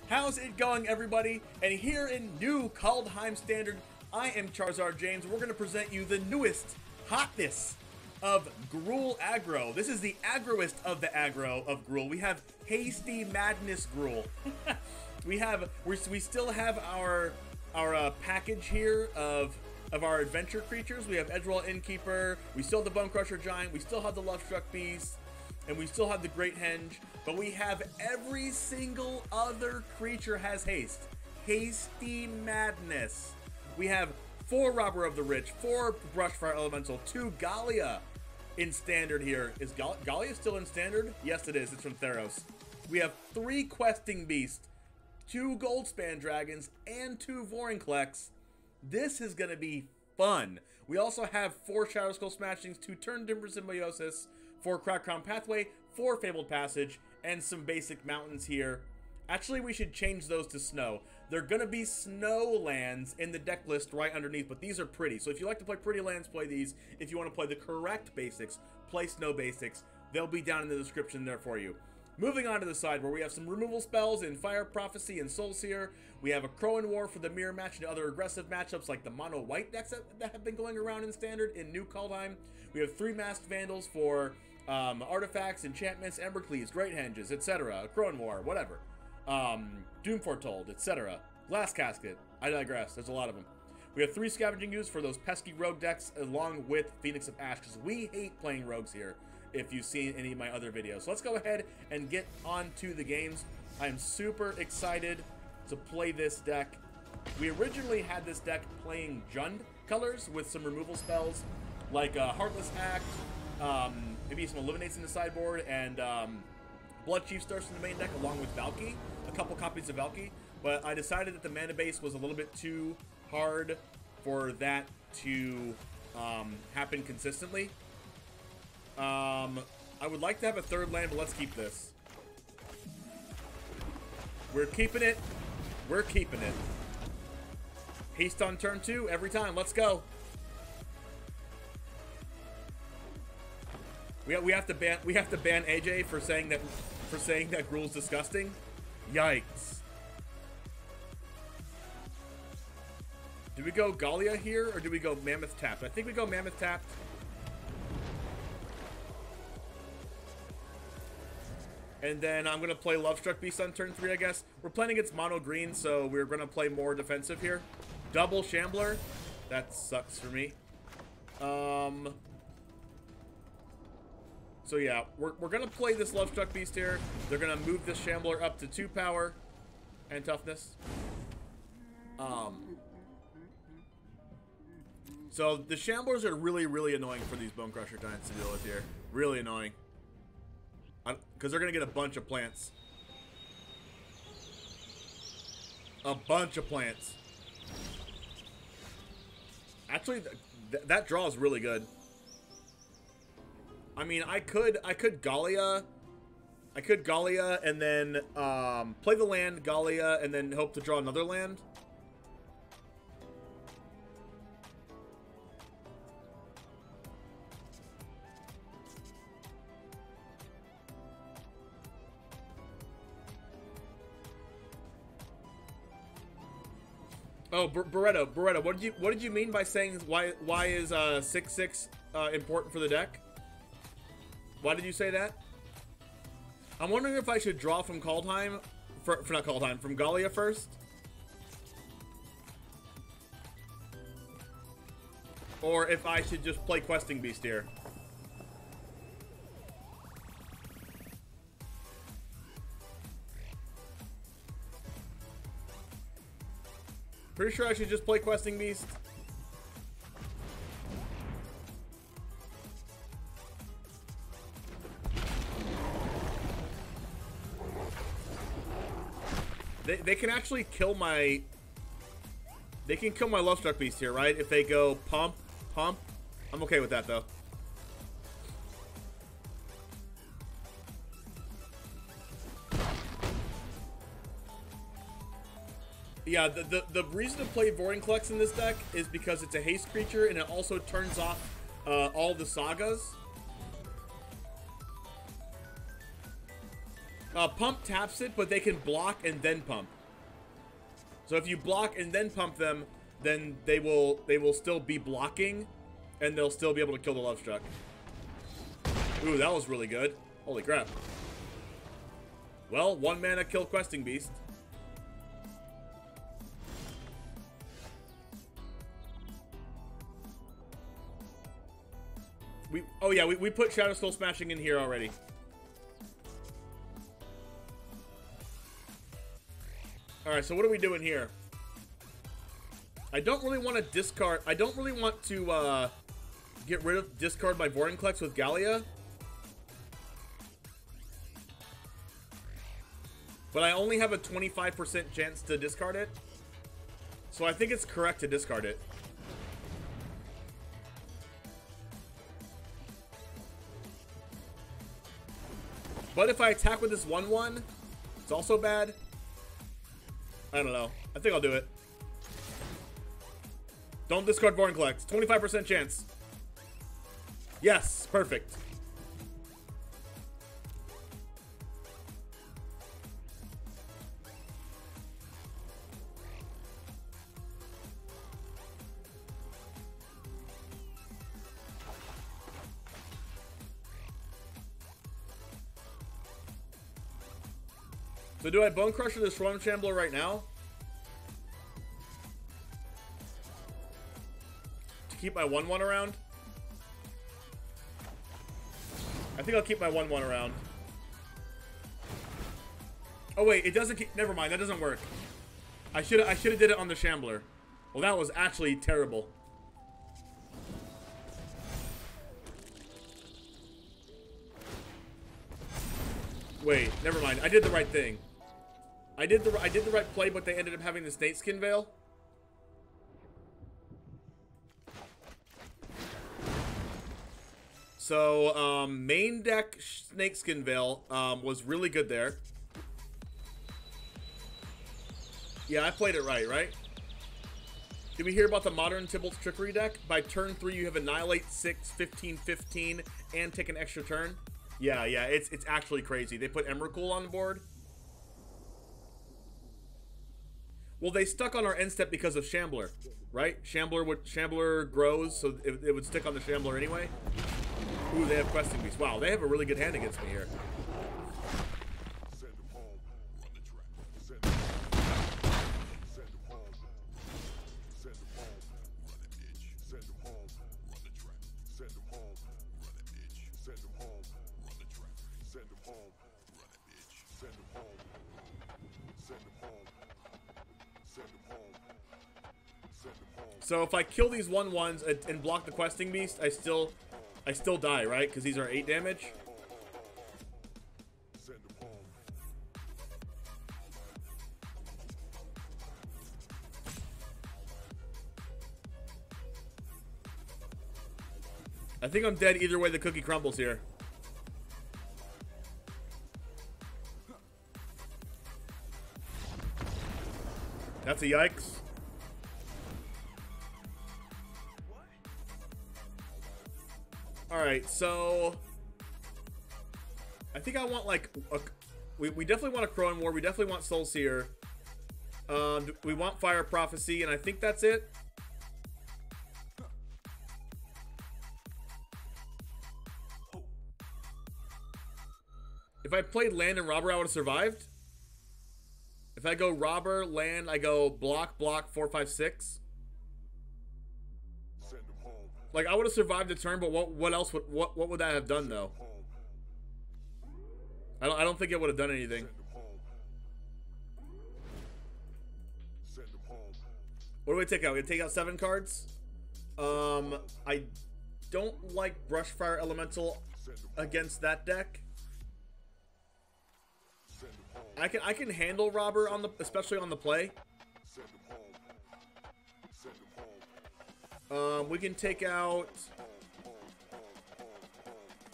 How's it going, everybody? And here in new Kaldheim Standard, I am Charizard James. We're going to present you the newest hotness of Gruul Aggro. This is the aggroest of the aggro of Gruul. We have Hasty Madness Gruul. we still have our package here of our adventure creatures. We have Edgewall Innkeeper. We still have the Bone Crusher Giant. We still have the Love Struck Beast. And we still have the Great Henge, but we have every single other creature has haste. Hasty Madness. We have 4 Robber of the Rich, 4 Brushfire Elemental, 2 Gallia in Standard here. Is Gallia still in Standard? Yes, it is. It's from Theros. We have 3 Questing Beasts, 2 Goldspan Dragons, and 2 Vorinclex. This is going to be fun. We also have 4 Shadow Skull Smashings, 2 Turn Timber Symbiosis, 4 Crack Crown Pathway, 4 Fabled Passage, and some basic mountains here. Actually, we should change those to snow. They're going to be snow lands in the deck list right underneath, but these are pretty. So if you like to play pretty lands, play these. If you want to play the correct basics, play snow basics. They'll be down in the description there for you. Moving on to the side where we have some removal spells in Fire Prophecy and Soul Seer. We have a Crow and War for the mirror match and other aggressive matchups like the mono white decks that have been going around in Standard in New Kaldheim. We have 3 Masked Vandals for artifacts, enchantments, Embercleaves, Great Henges, etc. Crow and War, whatever. Doom Foretold, etc. Glass Casket. I digress. There's a lot of them. We have 3 Scavenging Ooze for those pesky rogue decks along with Phoenix of Ash because we hate playing rogues here, if you've seen any of my other videos. So let's go ahead and get on to the games. I'm super excited to play this deck. We originally had this deck playing Jund colors with some removal spells like Heartless Act, maybe some Eliminates in the sideboard, and Blood Chief Thirst in the main deck along with Valky, a couple copies of Valky. But I decided that the mana base was a little bit too hard for that to happen consistently. I would like to have a 3rd land, but let's keep this. We're keeping it. We're keeping it. Haste on turn 2 every time. Let's go. We have to ban AJ for saying that Gruul's disgusting. Yikes. Do we go Gallia here or do we go Mammoth Tapped? I think we go Mammoth Tapped. And then I'm going to play Love Struck Beast on turn 3, I guess. We're playing against mono green, so we're going to play more defensive here. Double Shambler. That sucks for me. So yeah, we're going to play this Love Struck Beast here. They're going to move this Shambler up to 2 power and toughness. So the Shamblers are really, really annoying for these Bone Crusher Giants to deal with here. Really annoying. Because they're going to get a bunch of plants. A bunch of plants. Actually, that draw is really good. I mean, I could Gallia. I could Gallia and then play the land, Gallia, and then hope to draw another land. Oh, Beretta, what did you mean by saying why is 6/6 important for the deck? Why did you say that? I'm wondering if I should draw from Kaldheim, not Kaldheim, from Gallia first, or if I should just play Questing Beast here. Pretty sure I should just play Questing Beast. They can actually kill my... They can kill my Love Struck Beast here, right? If they go pump. I'm okay with that, though. Yeah, the reason to play Vorinclex in this deck is because it's a haste creature and it also turns off all the sagas. Pump taps it, but they can block and then pump. So if you block and then pump them, then they will still be blocking, and they'll still be able to kill the Love Struck. Ooh, that was really good. Holy crap. Well, 1 mana kill Questing Beast. We put Shadow Soul Smashing in here already. Alright, so what are we doing here? I don't really want to discard. I don't really want to get rid of discard my Vorinclex with Gallia. But I only have a 25% chance to discard it. So I think it's correct to discard it. But if I attack with this 1/1, it's also bad. I don't know. I think I'll do it. Don't discard Vorinclex. 25% chance. Yes, perfect. So do I Bone Crusher the Swarm Shambler right now? To keep my 1/1 around? I think I'll keep my 1/1 around. Oh wait, it doesn't keep, never mind, that doesn't work. I should have did it on the Shambler. Well, that was actually terrible. Wait, never mind. I did the right thing. I did the right play, but they ended up having the Snakeskin Veil. So, main deck Snakeskin Veil was really good there. Yeah, I played it right? Did we hear about the modern Tybalt's Trickery deck? By turn 3, you have Annihilate 6, 15, 15, and take an extra turn. Yeah, it's actually crazy. They put Emrakul on the board. Well, they stuck on our end step because of Shambler, right? Shambler grows, so it would stick on the Shambler anyway. Ooh, they have Questing Beast. Wow, they have a really good hand against me here. So if I kill these 1/1s and block the Questing Beast, I still die, right? Because these are 8 damage. I think I'm dead either way the cookie crumbles here. That's a yikes. Alright, so I think I want like we definitely want a Crone War, we definitely want Soul Seer. We want Fire Prophecy, and I think that's it. If I played land and robber, I would have survived. If I go robber, land, I go block, 4, 5, 6. Like, I would have survived the turn, but what else would what would that have done though? I don't think it would have done anything. What do we take out? We take out 7 cards. I don't like Brushfire Elemental against that deck. I can handle robber on the, especially on the play. We can take out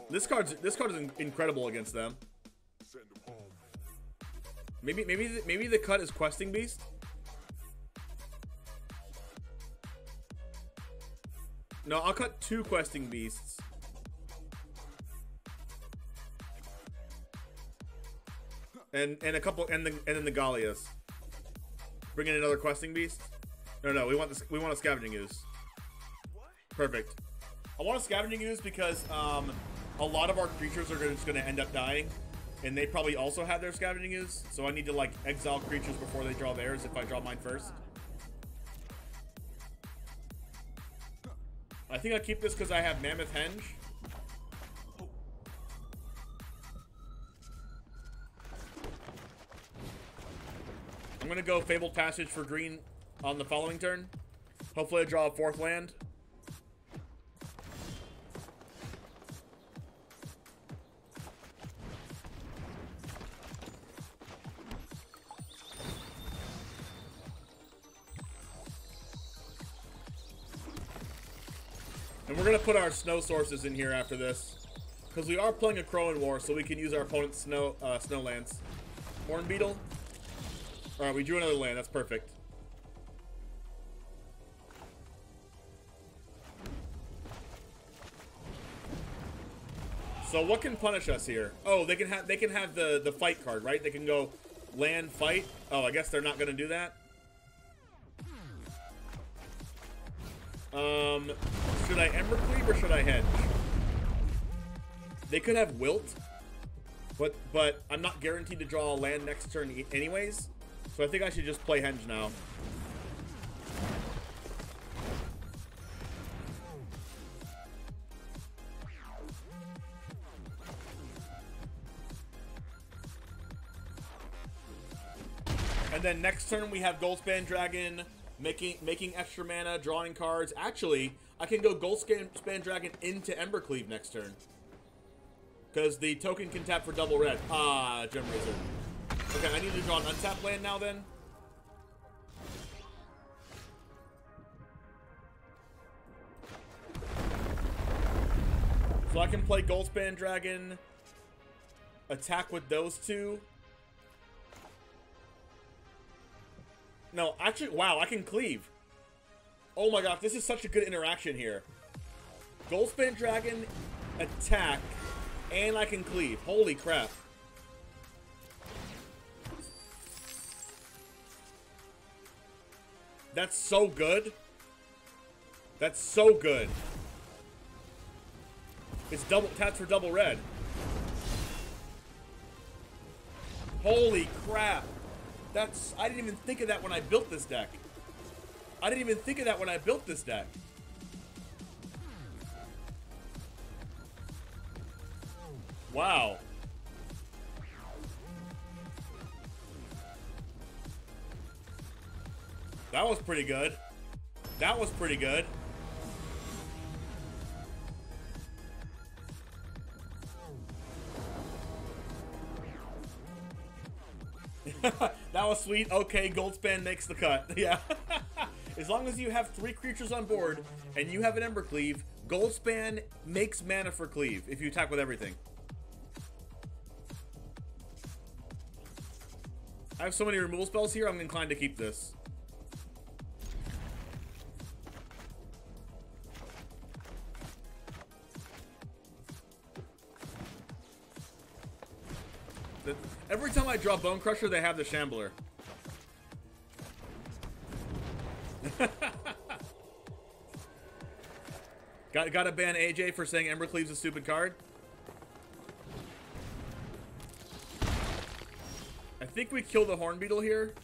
this card is incredible against them. Maybe the cut is Questing Beast. No, I'll cut 2 Questing And a couple, and then the Gallias. Bring in another questing beast. No, we want this. We want a scavenging ooze. Perfect. I want a scavenging ooze because a lot of our creatures are just going to end up dying, and they probably also have their scavenging ooze. So I need to like exile creatures before they draw theirs. If I draw mine first, I think I keep this because I have Mammoth Henge. I'm going to go Fabled Passage for green on the following turn. Hopefully I draw a 4th land. And we're going to put our snow sources in here after this. Because we are playing a Crowan War, so we can use our opponent's snow lands. Horn Beetle. Alright, we drew another land. That's perfect. So what can punish us here? Oh, they can have the fight card, right? They can go land fight. Oh, I guess they're not gonna do that. Should I Ember Cleave or should I Henge? They could have Wilt, but I'm not guaranteed to draw a land next turn anyways. So I think I should just play Henge now. And then next turn we have Goldspan Dragon, making extra mana, drawing cards. Actually, I can go Goldspan Dragon into Embercleave next turn. Because the token can tap for double red. Ah, Gem Razor. Okay, I need to draw an untapped land now then. So I can play Goldspan Dragon, attack with those two. No, actually, wow, I can cleave. Oh my gosh, this is such a good interaction here. Goldspan Dragon, attack, and I can cleave. Holy crap. That's so good. That's so good. It's double taps for double red. Holy crap. I didn't even think of that when I built this deck. Wow. That was pretty good. That was pretty good. That was sweet. Okay, Goldspan makes the cut. Yeah. As long as you have 3 creatures on board and you have an Ember Cleave, Goldspan makes mana for Cleave if you attack with everything. I have so many removal spells here, I'm inclined to keep this. Every time I draw Bone Crusher, they have the Shambler. Gotta ban AJ for saying Embercleave's a stupid card. I think we kill the Horn Beetle here.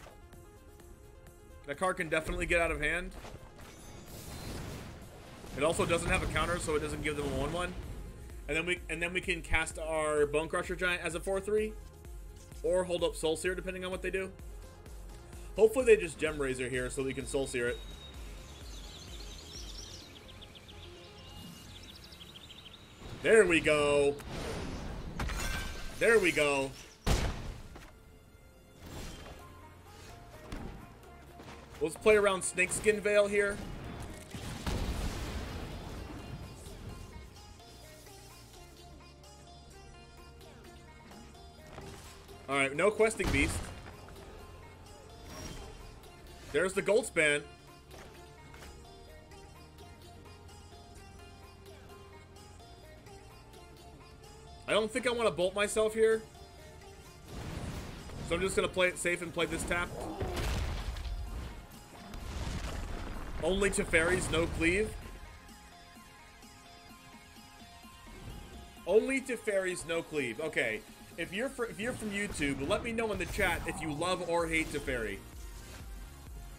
That card can definitely get out of hand. It also doesn't have a counter, so it doesn't give them a 1/1. And then we can cast our Bone Crusher Giant as a 4/3. Or hold up Soul Seer, depending on what they do. Hopefully they just Gem Razor here so we can Soul Seer it. There we go. There we go. Let's play around Snakeskin Veil here. Alright, no Questing Beast. There's the Goldspan. I don't think I want to bolt myself here. So I'm just gonna play it safe and play this tap. Only Teferis, no cleave. Only Teferis, no cleave. Okay. If you're from YouTube, let me know in the chat if you love or hate Teferi.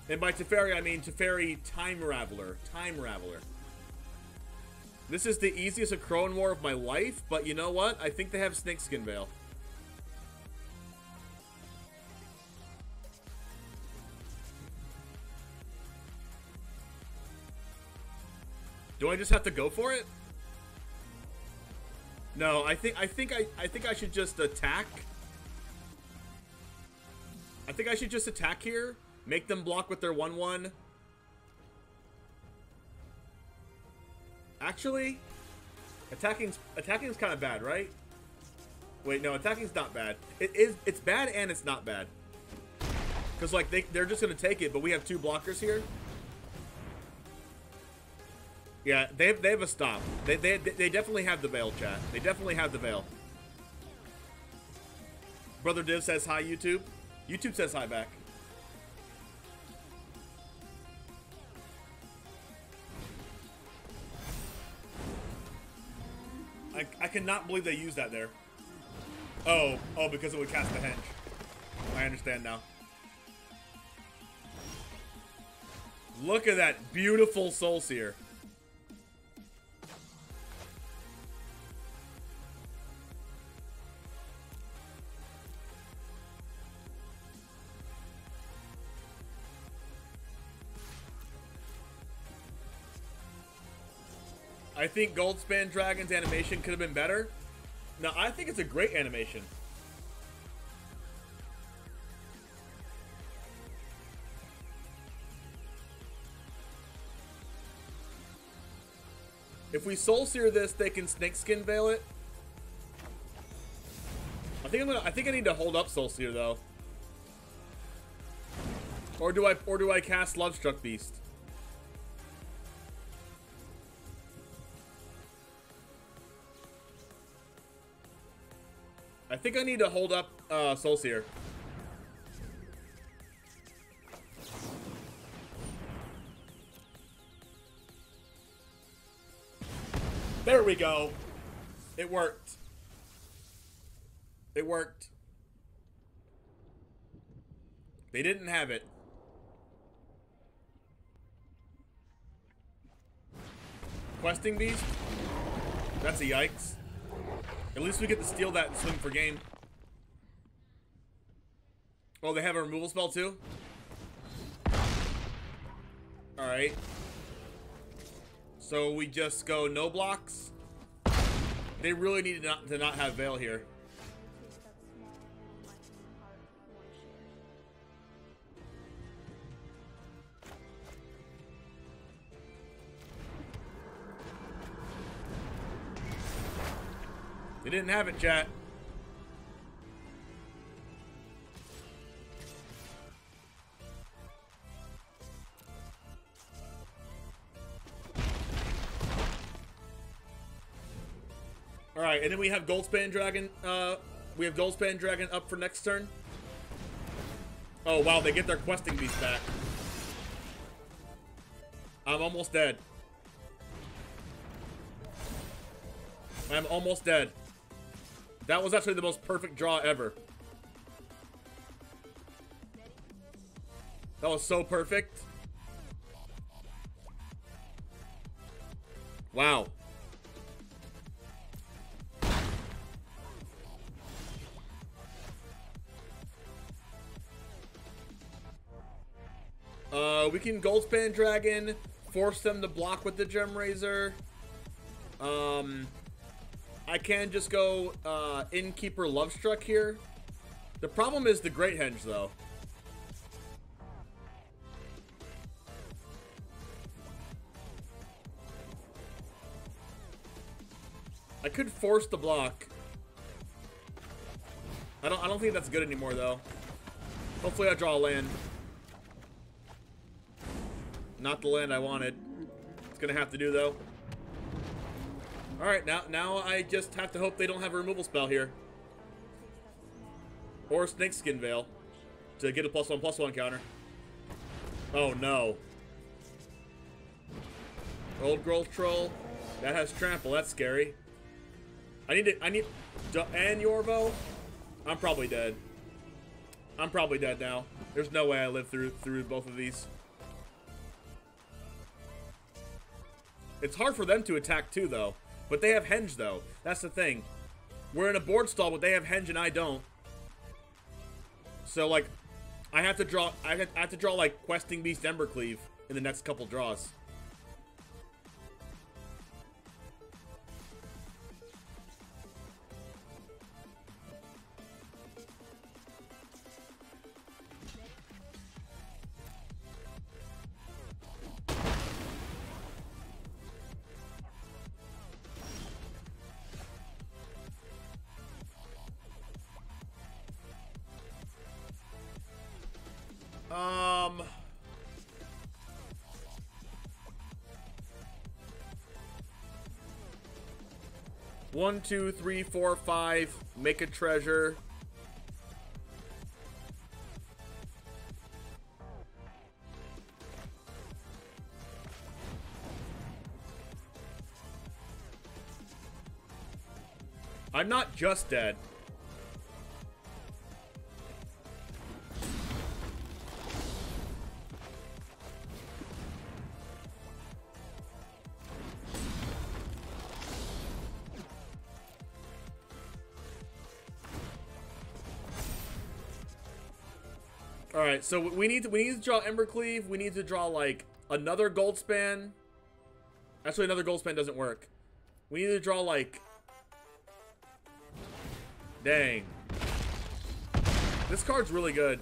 And by Teferi, I mean Teferi Time Raveler. Time Raveler. This is the easiest Akroan War of my life, but you know what? I think they have Snakeskin Veil. Do I just have to go for it? No, I think I should just attack. I think I should just attack here. Make them block with their 1/1. Actually, attacking is kind of bad, right? Wait, no, attacking's not bad. It's bad and it's not bad. Cuz like they're just going to take it, but we have 2 blockers here. Yeah, they have a stop. They definitely have the veil, chat. They definitely have the veil. Brother Div says hi, YouTube. YouTube says hi back. I cannot believe they used that there. Oh, because it would cast the henge. I understand now. Look at that beautiful Soul Seer. I think Goldspan Dragon's animation could have been better. No, I think it's a great animation. If we Soul Seer this, they can Snakeskin Veil it. I think I need to hold up Soul Seer though. Or do I cast Lovestruck Beast? I think I need to hold up Soul Seer. There we go. It worked. It worked. They didn't have it. Questing Beast? That's a yikes. At least we get to steal that and swing for game. Oh, they have a removal spell too? Alright. So we just go no blocks. They really need to not have Veil here. They didn't have it, chat. Alright, and then we have Goldspan Dragon, we have Goldspan Dragon up for next turn. Oh wow, they get their Questing Beast back. I'm almost dead. I'm almost dead. That was actually the most perfect draw ever. That was so perfect. Wow. We can Goldspan Dragon, force them to block with the Gem Razor. I can just go Innkeeper Lovestruck here. The problem is the Great Henge, though. I could force the block. I don't think that's good anymore, though. Hopefully I draw a land. Not the land I wanted. It's gonna have to do, though. Alright, now I just have to hope they don't have a removal spell here. Or Snakeskin Veil to get a +1/+1 counter. Oh no. Old Growth Troll. That has Trample. That's scary. And Yorvo. I'm probably dead. I'm probably dead now. There's no way I live through both of these. It's hard for them to attack too, though. But they have Henge, though. That's the thing. We're in a board stall, but they have Henge and I don't. So, like, I have to draw like Questing Beast Embercleave in the next couple draws. One, two, three, four, five. Make a treasure. I'm not just dead. All right, so we need to draw Embercleave. We need to draw like another Goldspan. Actually, another Goldspan doesn't work. We need to draw like. Dang. This card's really good.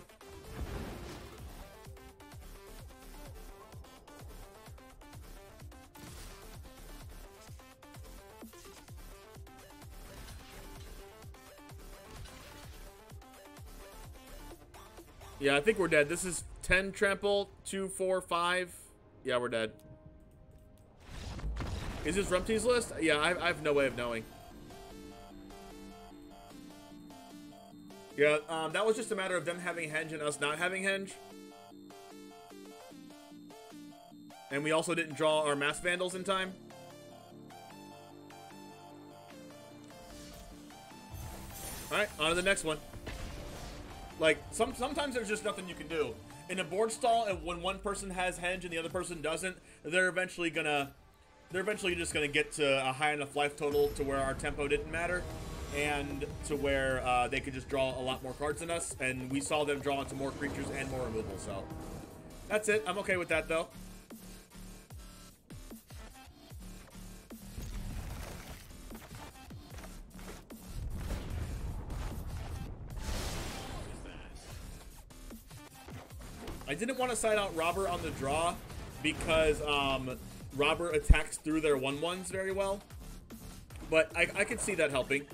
Yeah, I think we're dead. This is 10 trample, 2, 4, 5. Yeah, we're dead. Is this Rumty's list? Yeah, I have no way of knowing. Yeah, that was just a matter of them having Henge and us not having Henge. And we also didn't draw our Mass Vandals in time. Alright, on to the next one. Like, sometimes there's just nothing you can do. In a board stall, and when one person has Henge and the other person doesn't, they're eventually just gonna get to a high enough life total to where our tempo didn't matter, and to where they could just draw a lot more cards than us, and we saw them draw into more creatures and more removal, so. That's it. I'm okay with that, though. I didn't want to side out Robert on the draw because Robert attacks through their 1/1s very well. But I could see that helping.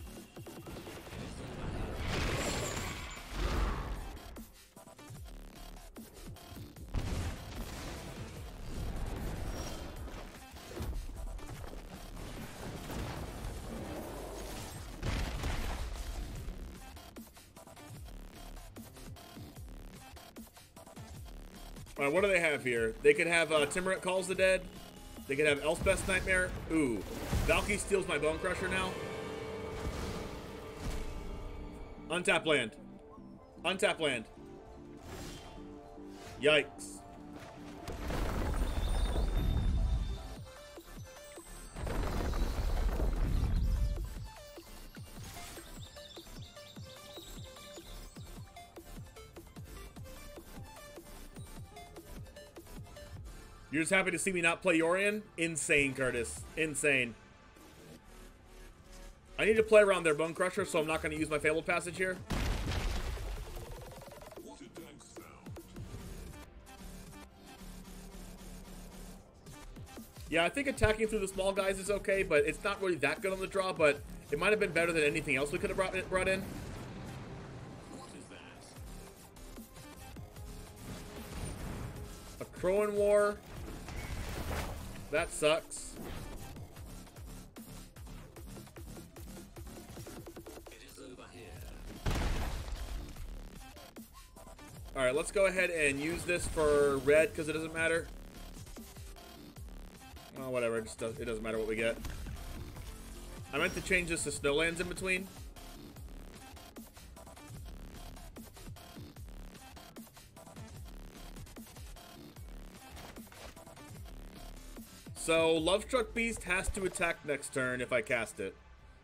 Alright, what do they have here? They could have Timurit Calls the Dead. They could have Elspeth's Nightmare. Ooh. Valky steals my Bone Crusher now. Untap land. Untap land. Yikes. You're just happy to see me not play Yorion? Insane, Curtis. Insane. I need to play around their Bone Crusher, so I'm not going to use my Fabled Passage here. Yeah, I think attacking through the small guys is okay, but it's not really that good on the draw, but it might have been better than anything else we could have brought in. A Crowan War. That sucks. Alright, let's go ahead and use this for red, because it doesn't matter. Oh, whatever, it doesn't matter what we get. I meant to change this to snowlands in between. So, Lovestruck Beast has to attack next turn if I cast it.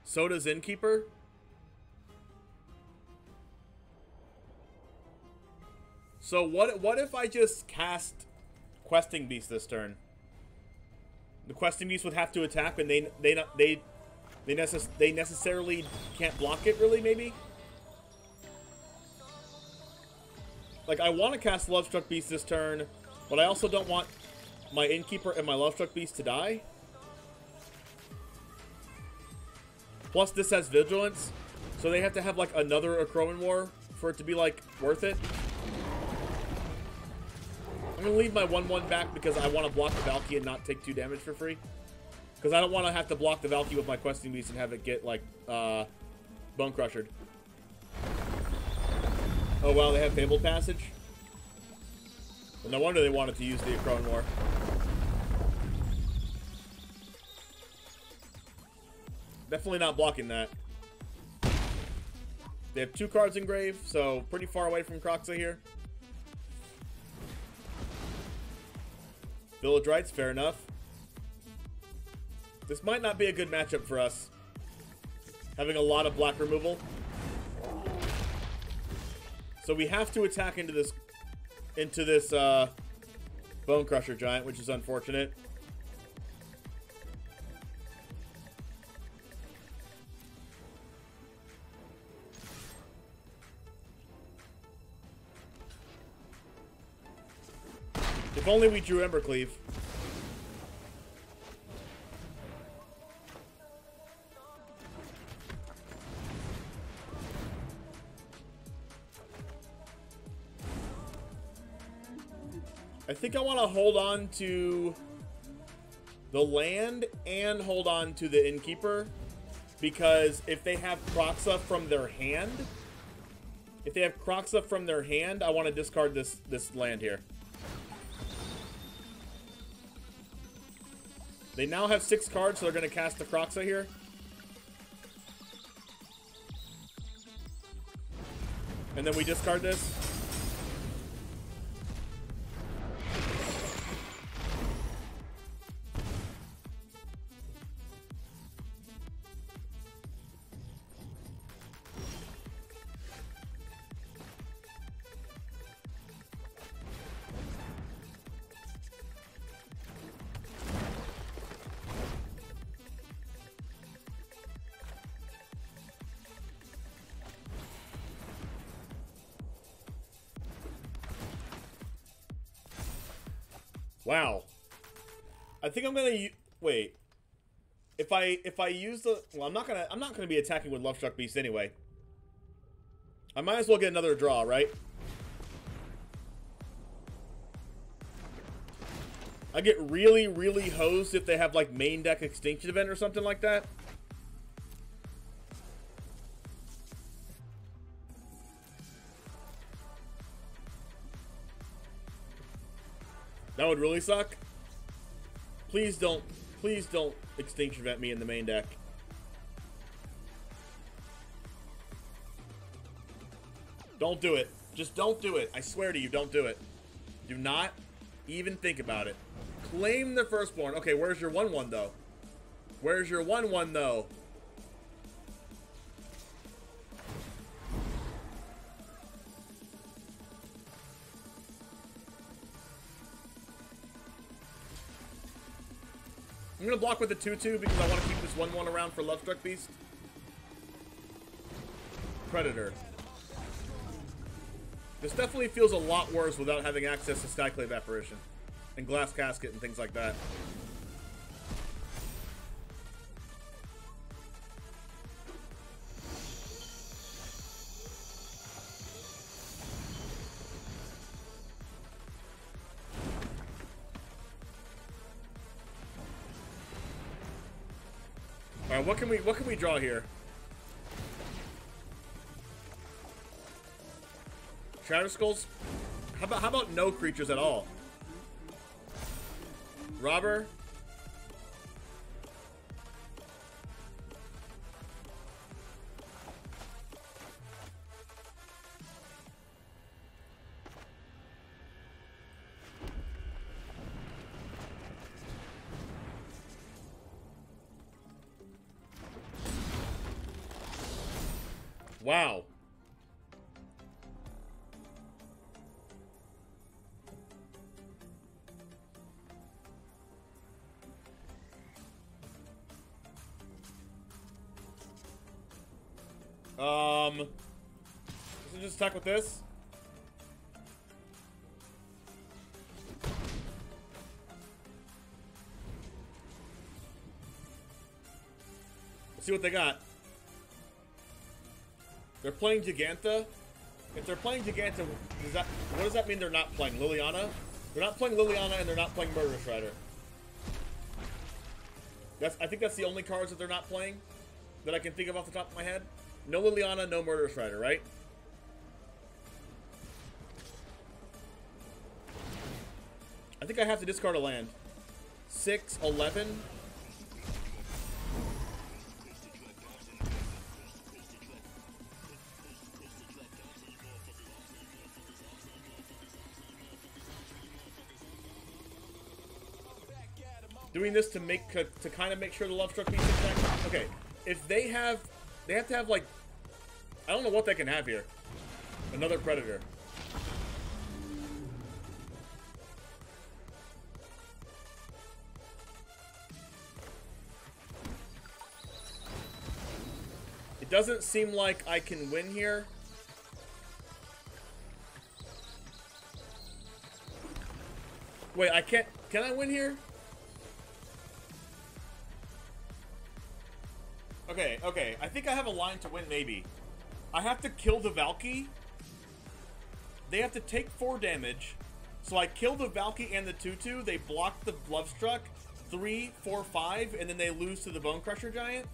So does Innkeeper. So what if I just cast Questing Beast this turn? The Questing Beast would have to attack, and they necessarily can't block it, really, maybe? Like, I want to cast Lovestruck Beast this turn, but I also don't want my Innkeeper and my Lovestruck Beast to die. Plus, this has Vigilance, so they have to have, like, another Acroman War for it to be, like, worth it. I'm going to leave my 1/1 back because I want to block the Valky and not take 2 damage for free. Because I don't want to have to block the Valky with my Questing Beast and have it get, like, Bone Crushed. Oh, wow, they have Fabled Passage? Well, no wonder they wanted to use the Acroman War. Definitely not blocking that. They have 2 cards in grave, so pretty far away from Kroxa here. Village Rites, fair enough. This might not be a good matchup for us. Having a lot of black removal. So we have to attack into this Bone Crusher Giant, which is unfortunate. If only we drew Embercleave. I think I want to hold on to the land and hold on to the Innkeeper, because if they have Kroxa from their hand, I want to discard this land here. They now have 6 cards, so they're going to cast the Kroxa here. And then we discard this. Wow. I think I'm gonna wait. If I use the I'm not gonna be attacking with Lovestruck Beast anyway. I might as well get another draw, right? I get really, really hosed if they have like main deck Extinction Event or something like that. That would really suck. Please don't Extinction Event me in the main deck. Don't do it. Just don't do it. I swear to you, don't do it. Do not even think about it. Claim the Firstborn. Okay, where's your 1/1 though? Where's your 1/1 though? I'm going to block with the 2/2 because I want to keep this 1/1 around for Lovestruck Beast. Predator. This definitely feels a lot worse without having access to Skyclave Apparition and Glass Casket and things like that. Alright, what can we draw here? Shadow Skulls? How about no creatures at all? Robber? Wow. Let's just attack with this. Let's see what they got. They're playing Giganta. If they're playing Giganta, what does that mean they're not playing? Liliana? They're not playing Liliana and they're not playing Murderous Rider. I think that's the only cards that they're not playing that I can think of off the top of my head. No Liliana, no Murderous Rider, right? I think I have to discard a land. 6, 11. Doing this to kind of make sure the Love Struck Beast attack. Okay, if they have to have like, I don't know what they can have here. Another Predator. It doesn't seem like I can win here. Wait, I can't. Can I win here? Okay. I think I have a line to win, maybe. I have to kill the Valky. They have to take 4 damage. So I kill the Valky and the 2/2. They block the Love Struck. 3, 4, 5. And then they lose to the Bone Crusher Giant.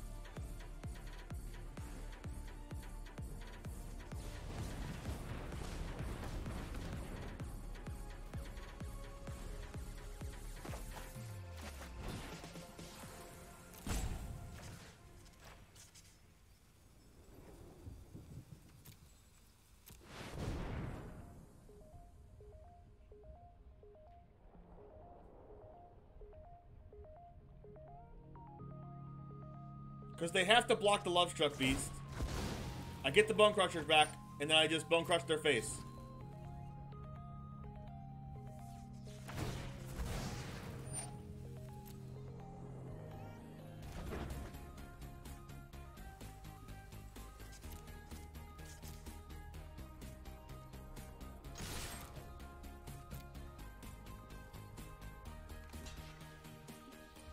Because they have to block the Love Struck Beast. I get the Bone Crushers back, and then I just Bone Crush their face.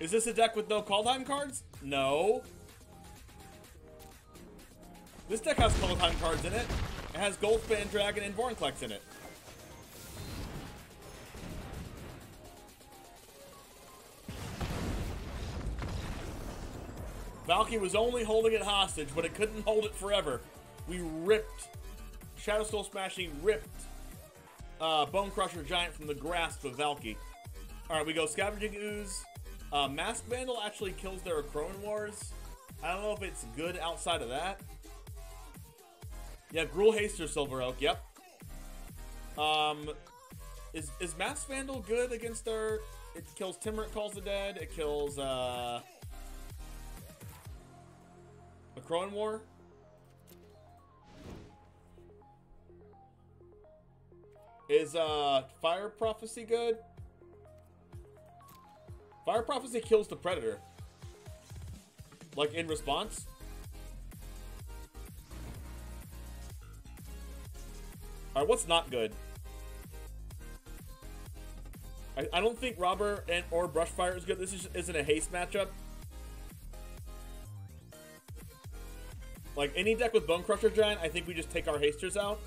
Is this a deck with no Kaldheim cards? No. This deck has Kaldheim cards in it. It has Goldspan Dragon and Vorinclex in it. Valky was only holding it hostage, but it couldn't hold it forever. We ripped, Shadow Soul Smashing ripped Bone Crusher Giant from the grasp of Valky. Alright, we go Scavenging Ooze. Mask Vandal actually kills their Acroan Wars. I don't know if it's good outside of that. Yeah, Gruul Haste or Silver Oak, yep. Is Mask Vandal good against their... It kills Timuric Calls the Dead, it kills, Acroan War? Is, Fire Prophecy good? Fire Prophecy kills the Predator. Like, in response? Alright, what's not good? I don't think Robber or Brushfire is good. This isn't a haste matchup. Like, any deck with Bone Crusher Giant, I think we just take our hasters out.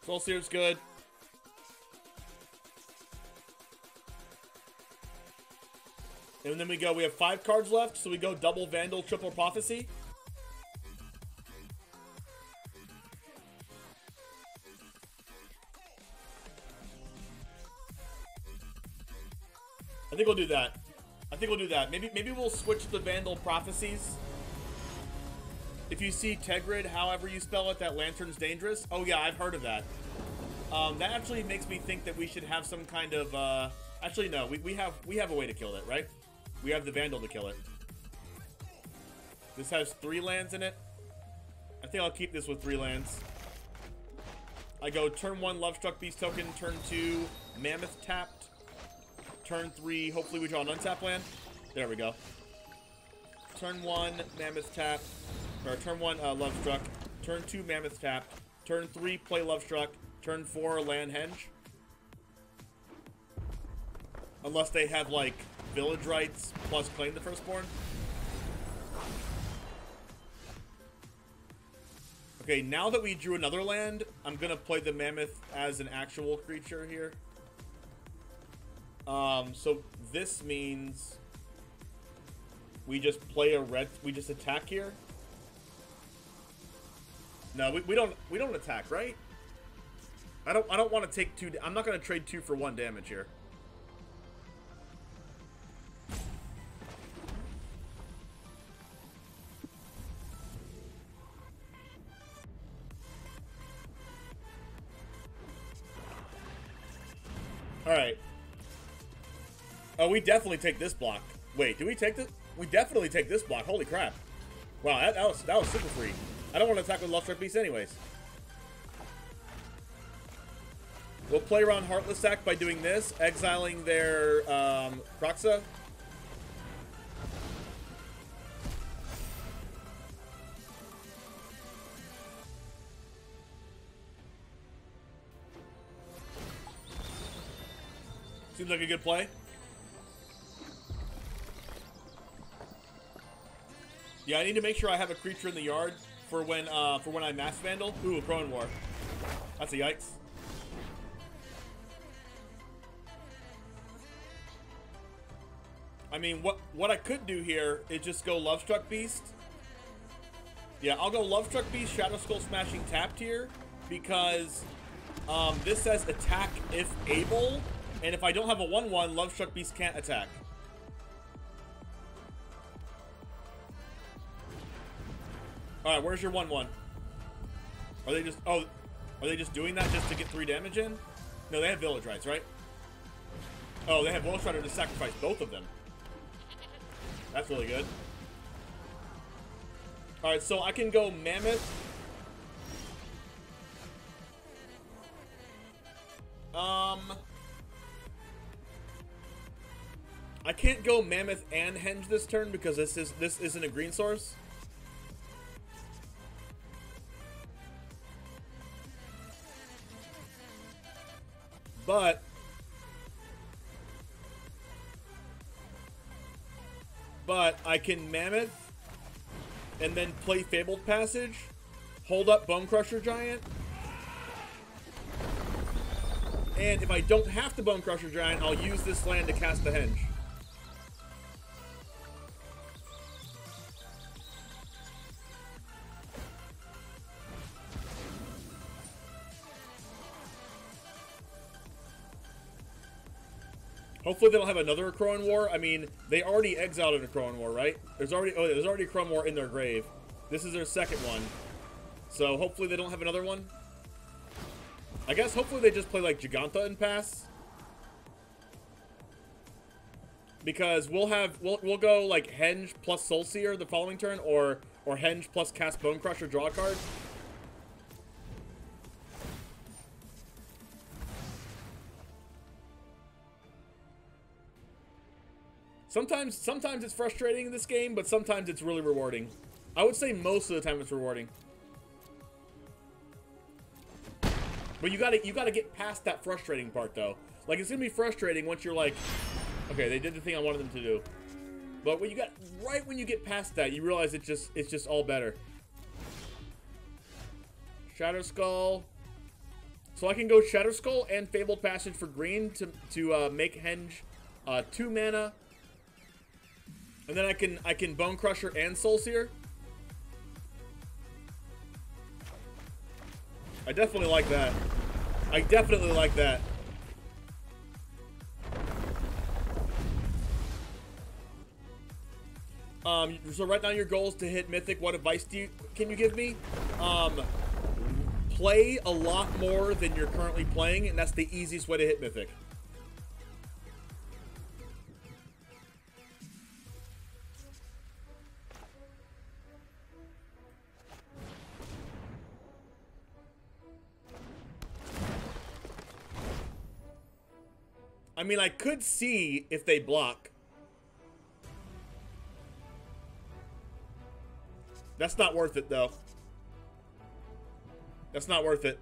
Soul Seer's good. And then we have 5 cards left, so we go double Vandal, triple Prophecy. I think we'll do that. Maybe we'll switch the Vandal Prophecies. If you see Tegrid, however you spell it, that Lantern's dangerous. Oh yeah, I've heard of that. That actually makes me think that we should have some kind of, actually no, we have a way to kill it, right? We have the Vandal to kill it. This has 3 lands in it. I think I'll keep this with 3 lands. I go turn 1, Lovestruck Beast token, turn 2, Mammoth tapped. Turn 3, hopefully we draw an untap land. There we go. Turn 1, Mammoth tap. Or turn 1, Lovestruck. Turn 2, Mammoth tap. Turn 3, play Lovestruck. Turn 4, land Henge. Unless they have, like, Village Rights plus claim the Firstborn. Okay, now that we drew another land, I'm gonna play the Mammoth as an actual creature here. So this means we just play we just attack here. No, we don't attack, right? I don't want to take 2. I'm not gonna trade 2 for 1 damage here. All right. Oh, we definitely take this block. Wait, do we take this? We definitely take this block. Holy crap. Wow, that was super free. I don't want to attack with Lovestruck Beast anyways. We'll play around Heartless Sack by doing this, exiling their Kroxa. Seems like a good play. Yeah, I need to make sure I have a creature in the yard for when I Mass Vandal. Ooh, a Crone War. That's a yikes. I mean, what I could do here is just go Lovestruck Beast. Yeah, I'll go Lovestruck Beast, Shadow Skull Smashing tapped here because this says attack if able, and if I don't have a 1/1, Lovestruck Beast can't attack. All right, where's your 1/1? Are they just doing that just to get 3 damage in? No, they have Village Rights, right? Oh, they have Wolf Rider to sacrifice both of them. That's really good. All right, so I can go Mammoth. I can't go Mammoth and Henge this turn because this isn't a green source. But I can Mammoth and then play Fabled Passage, hold up Bone Crusher Giant, and if I don't have to Bone Crusher Giant, I'll use this land to cast the Henge. Hopefully they don't have another Crone War. I mean, they already exiled a Crone War, right? There's already a Crone War in their grave. This is their second one. So hopefully they don't have another one. I guess hopefully they just play like Giganta and pass. Because we'll go like Henge plus Soulseer the following turn, or Henge plus cast Bone Crusher, draw a card. Sometimes it's frustrating in this game, but sometimes it's really rewarding. I would say most of the time it's rewarding. But you gotta get past that frustrating part though. Like, it's gonna be frustrating once you're like, okay, they did the thing I wanted them to do. But right when you get past that, you realize it's just all better. Shadow Skull. So I can go Shadow Skull and Fabled Passage for green to make Henge 2 mana. And then I can Bone Crusher and Soul Seer. I definitely like that. I definitely like that. So right now your goal is to hit Mythic. What advice can you give me? Play a lot more than you're currently playing, and that's the easiest way to hit Mythic. I mean, I could see if they block. That's not worth it, though. That's not worth it.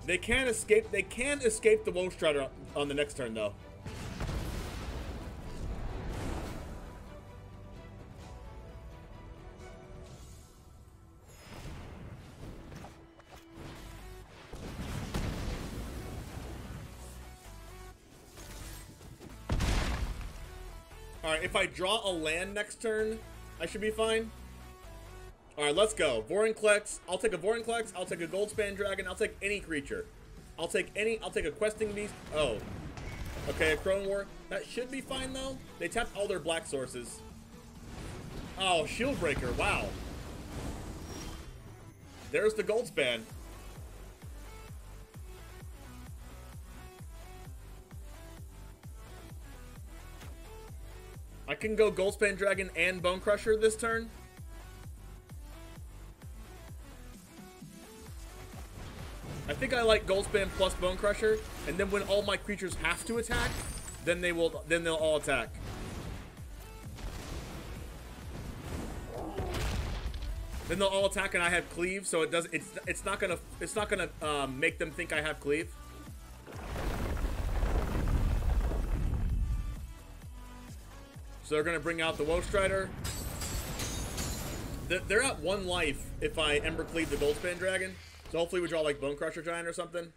They can escape. They can escape the Wolf Strider on the next turn, though. Alright, if I draw a land next turn, I should be fine. Alright, let's go. Vorinclex. I'll take a Vorinclex. I'll take a Goldspan Dragon. I'll take any creature. I'll take a Questing Beast. Oh. Okay, a Crone War. That should be fine, though. They tapped all their black sources. Oh, Shieldbreaker. Wow. There's the Goldspan. I can go Goldspan Dragon and Bone Crusher this turn. I think I like Goldspan plus Bone Crusher, and then when all my creatures have to attack, then they'll all attack. Then they'll all attack and I have Cleave, so it's not gonna make them think I have Cleave. So they're going to bring out the Wolf Strider. They're at 1 life if I Ember Cleave the Goldspan Dragon. So hopefully we draw like Bone Crusher Giant or something.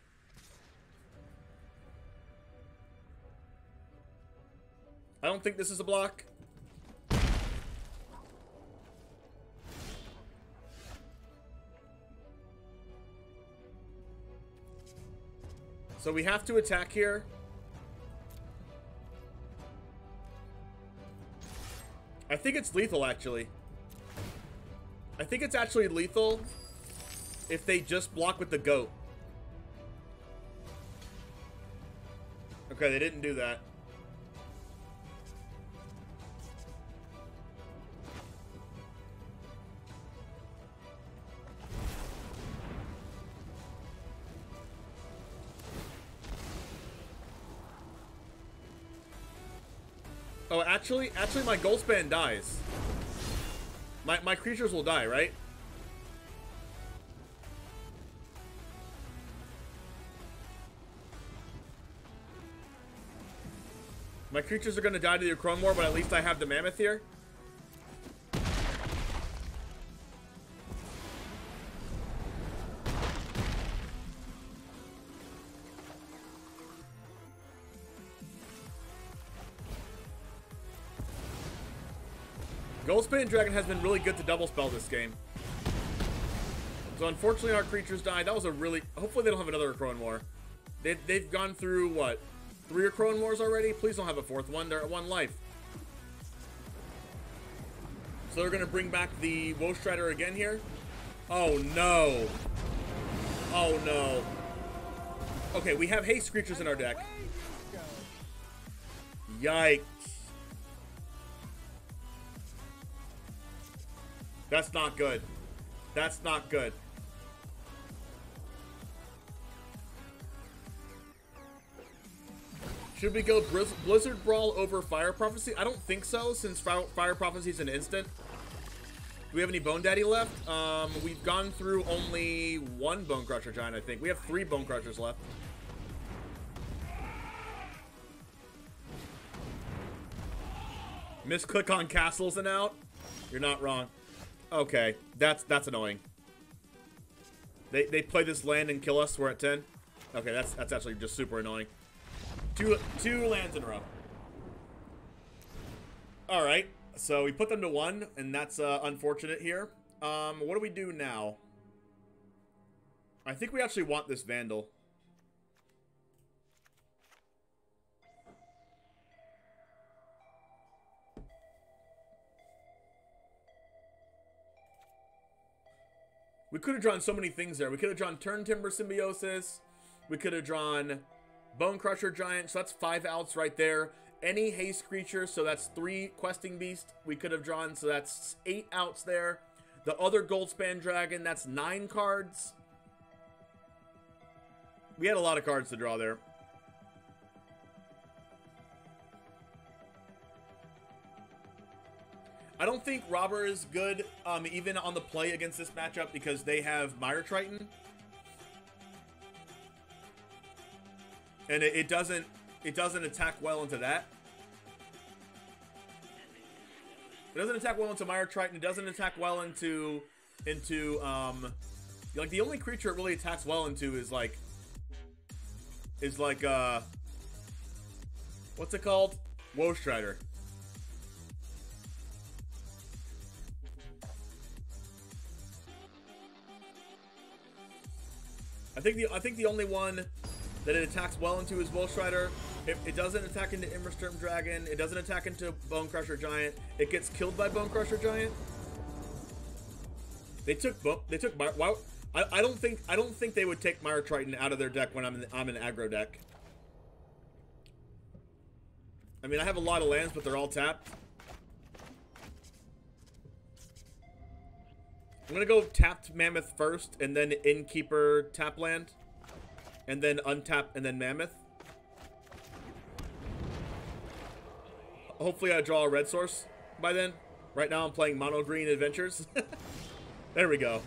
I don't think this is a block. So we have to attack here. I think it's lethal, actually. I think it's actually lethal if they just block with the goat. Okay, they didn't do that. Oh, actually my Goldspan dies. My creatures will die, right? My creatures are going to die to the Chrome War, but at least I have the Mammoth here. Goldspan Dragon has been really good to double spell this game. So unfortunately our creatures died. That was a really... Hopefully they don't have another Crone War. They've gone through, what, 3 Crone Wars already? Please don't have a 4th one. They're at 1 life. So they're going to bring back the Wolf Strider again here. Oh, no. Oh, no. Okay, we have haste creatures in our deck. Yikes. That's not good. That's not good. Should we go Blizzard Brawl over Fire Prophecy? I don't think so, since Fire Prophecy is an instant. Do we have any Bone Daddy left? We've gone through only 1 Bone Crusher Giant, I think. We have 3 Bone Crushers left. Misclick on castles and out? You're not wrong. Okay, that's annoying. They play this land and kill us. We're at 10. Okay, that's actually just super annoying. Two lands in a row. All right, so we put them to 1, and that's unfortunate here. What do we do now? I think we actually want this Vandal. We could have drawn so many things there. We could have drawn Turn Timber Symbiosis. We could have drawn Bone Crusher Giant. So that's 5 outs right there. Any haste creature, so that's 3 Questing Beast we could have drawn. So that's 8 outs there. The other Goldspan Dragon, that's 9 cards. We had a lot of cards to draw there. I don't think Robber is good, even on the play against this matchup, because they have Mire Triton. And it doesn't attack well into that. It doesn't attack well into Mire Triton. It doesn't attack well into like the only creature it really attacks well into is like what's it called? Woe Strider. I think the only one that it attacks well into is Woe Strider. It doesn't attack into Immersturm Dragon. It doesn't attack into Bone Crusher Giant. It gets killed by Bone Crusher Giant. They took why, I don't think they would take Mire Triton out of their deck when I'm an aggro deck. I mean, I have a lot of lands, but they're all tapped. I'm gonna go tapped Mammoth first, and then Innkeeper tap land, and then untap, and then Mammoth. Hopefully I draw a red source by then. Right now I'm playing Mono Green Adventures. There we go.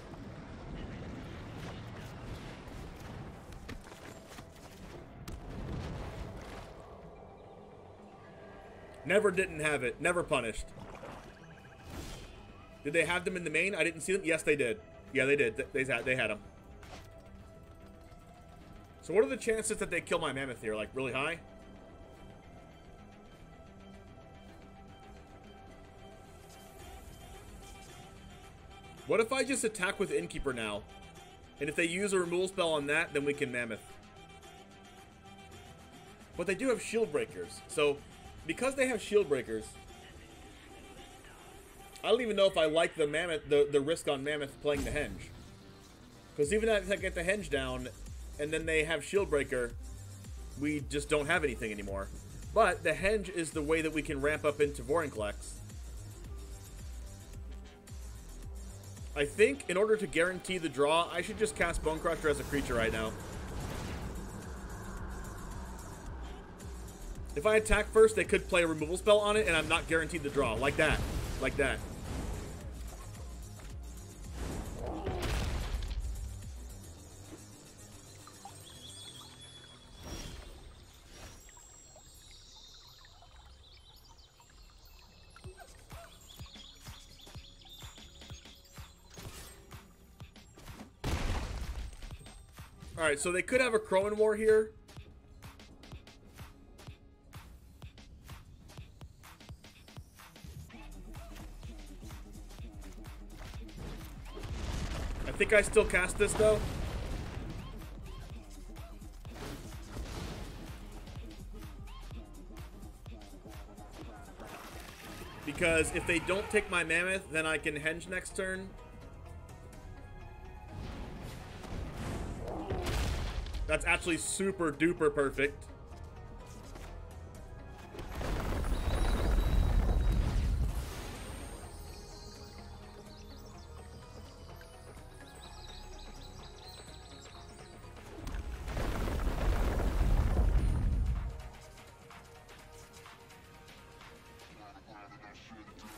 Never didn't have it. Never punished. Did they have them in the main? I didn't see them. Yes, they did. Yeah, they did. They had them. So what are the chances that they kill my Mammoth here? Like, really high? What if I just attack with Innkeeper now? And if they use a removal spell on that, then we can Mammoth. But they do have Shield Breakers. So, because they have Shield Breakers, I don't even know if I like the Mammoth, the risk on Mammoth playing the Henge. Because even if I get the Henge down, and then they have Shield Breaker, we just don't have anything anymore. But the Henge is the way that we can ramp up into Vorinclex. I think in order to guarantee the draw, I should just cast Bone Crusher as a creature right now. If I attack first, they could play a removal spell on it, and I'm not guaranteed the draw. Like that. Like that. Alright, so they could have a Crowan War here. I think I still cast this, though. Because if they don't take my Mammoth, then I can Henge next turn. That's actually super duper perfect.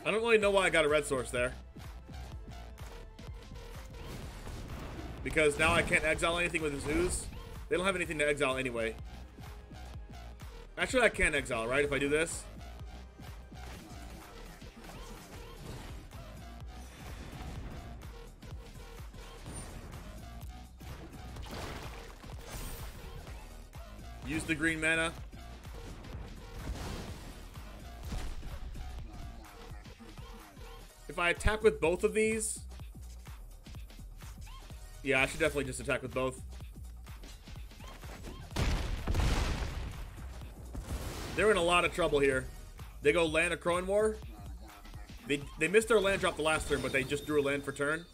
I don't really know why I got a red source there. Because now I can't exile anything with his ooze. They don't have anything to exile anyway. Actually, I can exile, right? If I do this. Use the green mana. If I attack with both of these... Yeah, I should definitely just attack with both. They're in a lot of trouble here. They go land a Crowan War. They missed their land drop the last turn, but they just drew a land for turn.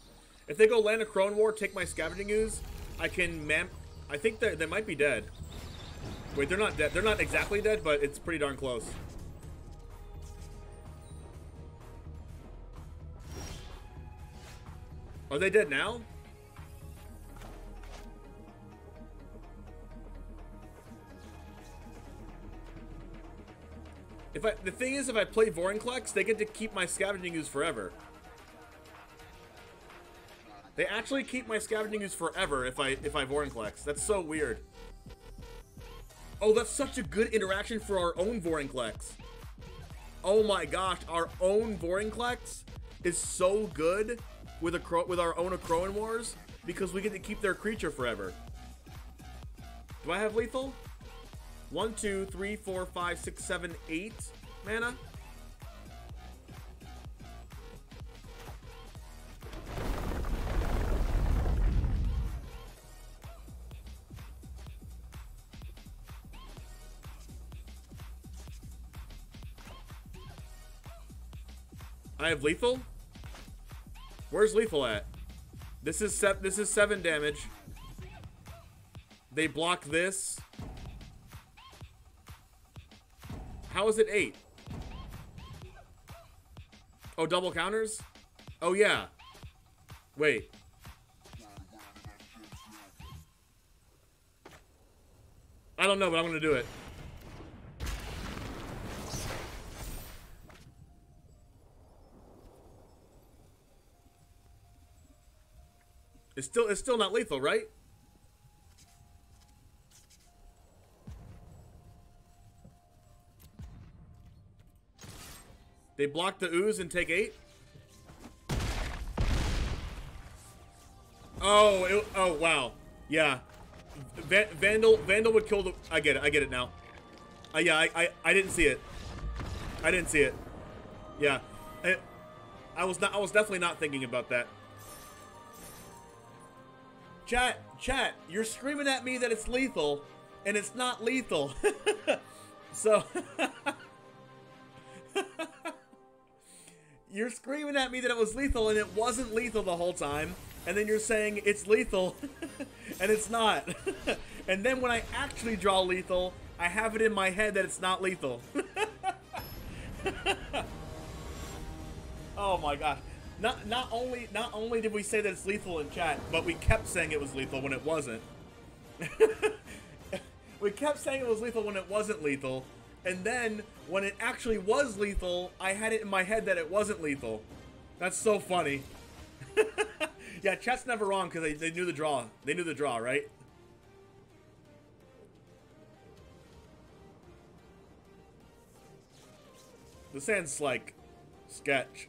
If they go land a Crowan War, take my Scavenging Ooze, I can I think they might be dead. Wait, they're not dead. They're not exactly dead, but it's pretty darn close. Are they dead now? The thing is, if I play Vorinclex, they get to keep my Scavenging Ooze forever. They actually keep my Scavenging Ooze forever if I Vorinclex. That's so weird. Oh, that's such a good interaction for our own Vorinclex. Oh my gosh, our own Vorinclex is so good with our own Crowan Wars because we get to keep their creature forever. Do I have lethal? 1, 2, 3, 4, 5, 6, 7, 8 mana. I have lethal? Where's lethal at? This is 7 damage. They block this. How is it 8? Oh, double counters? Oh, yeah. Wait. I don't know, but I'm gonna do it. It's still not lethal, right? They block the ooze and take 8? Oh, wow. Yeah. Vandal would kill the... I get it now. Yeah, I didn't see it. I didn't see it. Yeah. I was definitely not thinking about that. Chat, you're screaming at me that it's lethal, and it's not lethal. So... You're screaming at me that it was lethal, and it wasn't lethal the whole time. And then you're saying it's lethal, and it's not. And then when I actually draw lethal, I have it in my head that it's not lethal. Oh my gosh. Not only did we say that it's lethal in chat, but we kept saying it was lethal when it wasn't. We kept saying it was lethal when it wasn't lethal. And then, when it actually was lethal, I had it in my head that it wasn't lethal. That's so funny. Yeah, chat's never wrong because they knew the draw. They knew the draw, right? This hand's like sketch.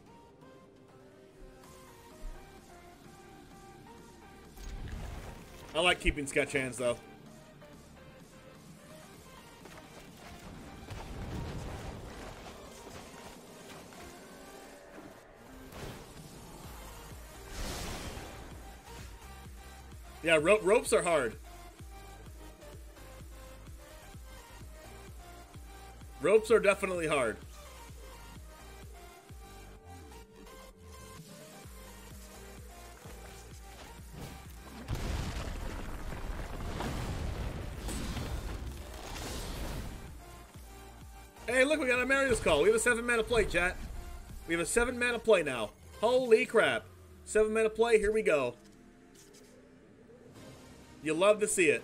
I like keeping sketch hands, though. Yeah, ropes are hard. Ropes are definitely hard. Hey, look, we got a Marius call. We have a 7 mana play, chat. We have a 7 mana play now. Holy crap. 7 mana play, here we go. You love to see it.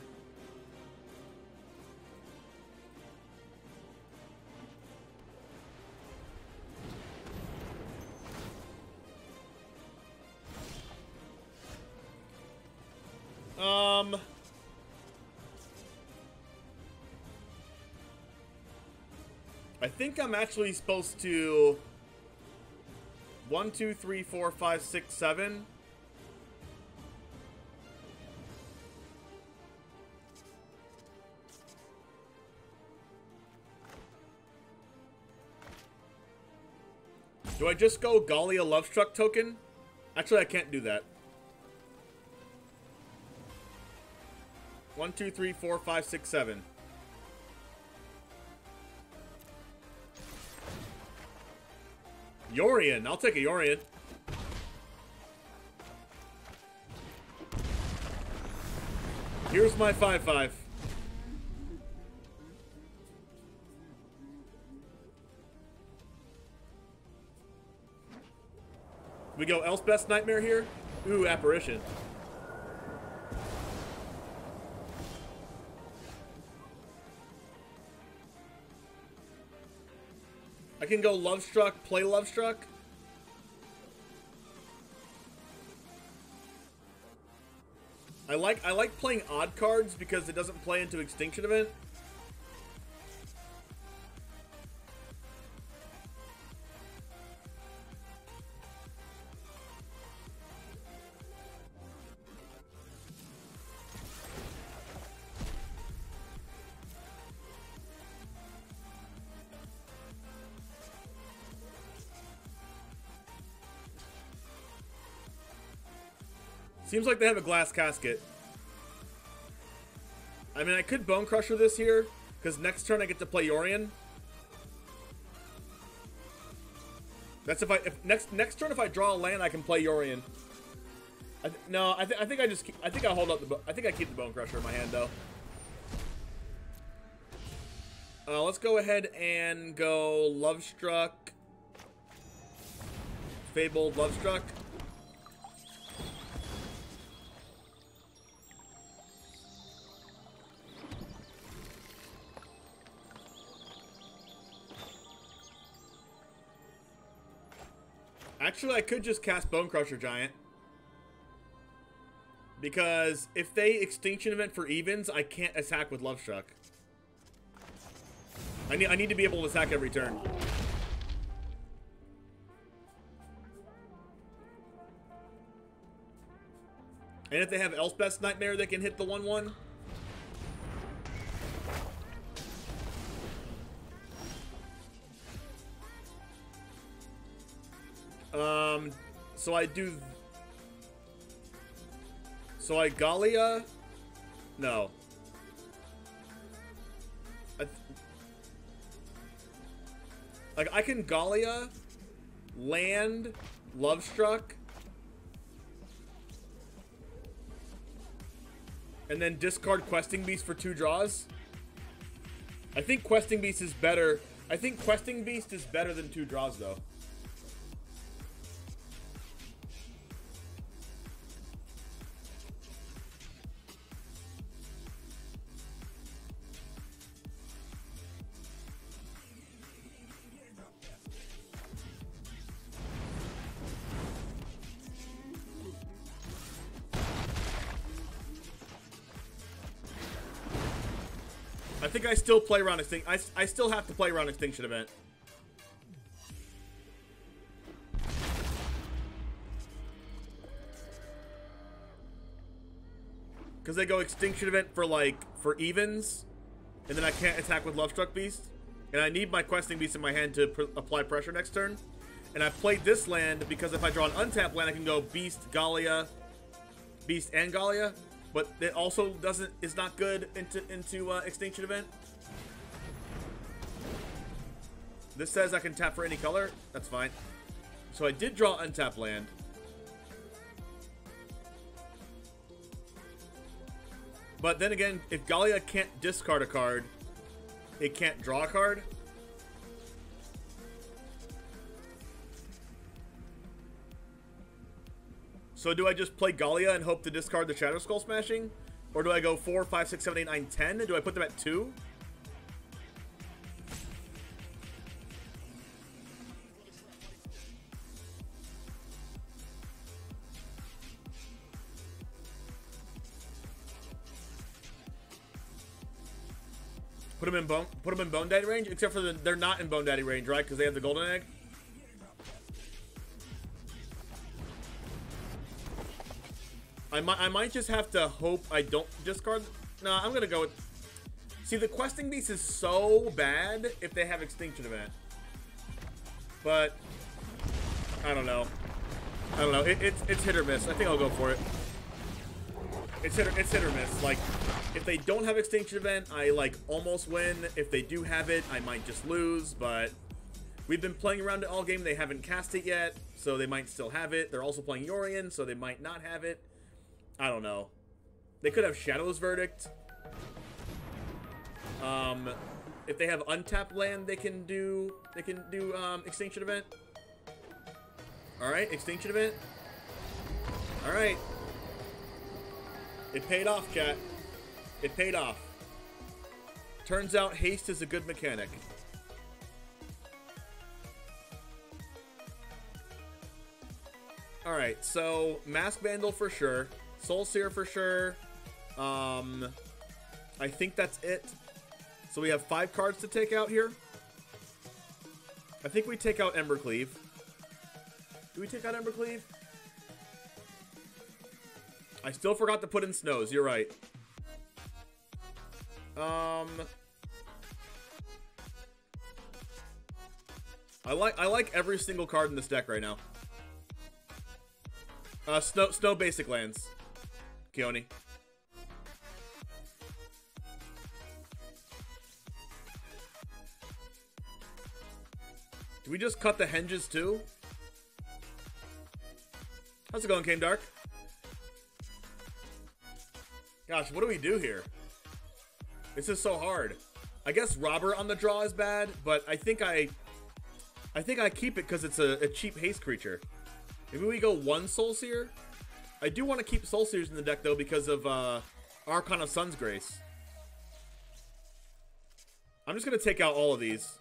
I think I'm actually supposed to 1, 2, 3, 4, 5, 6, 7. Do I just go Gallia Lovestruck token? Actually, I can't do that. 1, 2, 3, 4, 5, 6, 7. Yorion. I'll take a Yorion. Here's my 5/5. We go Elspeth's Nightmare here? Ooh, Apparition. I can go Lovestruck, play Lovestruck. I like playing odd cards because it doesn't play into Extinction Event. Seems like they have a glass casket. I mean, I could Bone Crusher this here, because next turn I get to play Yorion. That's if next turn if I draw a land, I can play Yorion. I think I hold up the I think I keep the Bone Crusher in my hand though. Let's go ahead and go Lovestruck, Fabled Lovestruck. Actually, I could just cast Bone Crusher Giant. Because if they Extinction Event for evens, I can't attack with Lovestruck. I need to be able to attack every turn. And if they have Elspeth's Nightmare, they can hit the 1/1. So I Gallia? No. I can Gallia, land, Lovestruck, and then discard Questing Beast for 2 draws. I think Questing Beast is better. I think Questing Beast is better than 2 draws though. I think I still play around Extinction. I still have to play around Extinction Event. Because they go Extinction Event for evens, and then I can't attack with Lovestruck Beast, and I need my Questing Beast in my hand to apply pressure next turn. And I played this land because if I draw an untapped land, I can go Beast, Gallia, Beast and Gallia. But it also is not good into Extinction Event. This says I can tap for any color. That's fine. So I did draw untapped land. But then again, if Gallia can't discard a card, it can't draw a card. So do I just play Gallia and hope to discard the Shadow Skull Smashing? Or do I go 4, 5, 6, 7, 8, 9, 10? Do I put them at 2? Put them in Bone Daddy range? Except for they're not in Bone Daddy range, right? Because they have the Golden Egg? I might just have to hope I don't discard. No, I'm going to go with... See, the Questing Beast is so bad if they have Extinction Event. But I don't know. I don't know. It's hit or miss. I think I'll go for it. It's hit or miss. Like, if they don't have Extinction Event, I, like, almost win. If they do have it, I might just lose, but we've been playing around it all game. They haven't cast it yet, so they might still have it. They're also playing Yorion, so they might not have it. I don't know. They could have Shadow's Verdict. If they have untapped land, they can do Extinction Event. Alright, Extinction Event. Alright. It paid off, chat. It paid off. Turns out Haste is a good mechanic. Alright, so Mask Vandal for sure. Soul Seer for sure. I think that's it. So we have 5 cards to take out here. I think we take out Embercleave. Do we take out Embercleave? I still forgot to put in Snows. You're right. I like every single card in this deck right now. Snow basic lands. Keone. Do we just cut the henges too? How's it going, Came Dark? Gosh, what do we do here? This is so hard. I guess Robber on the draw is bad, but I think I keep it because it's a cheap haste creature. Maybe we go 1 Soul Seer? I do want to keep Soul Seers in the deck though because of Archon of Sun's Grace. I'm just gonna take out all of these.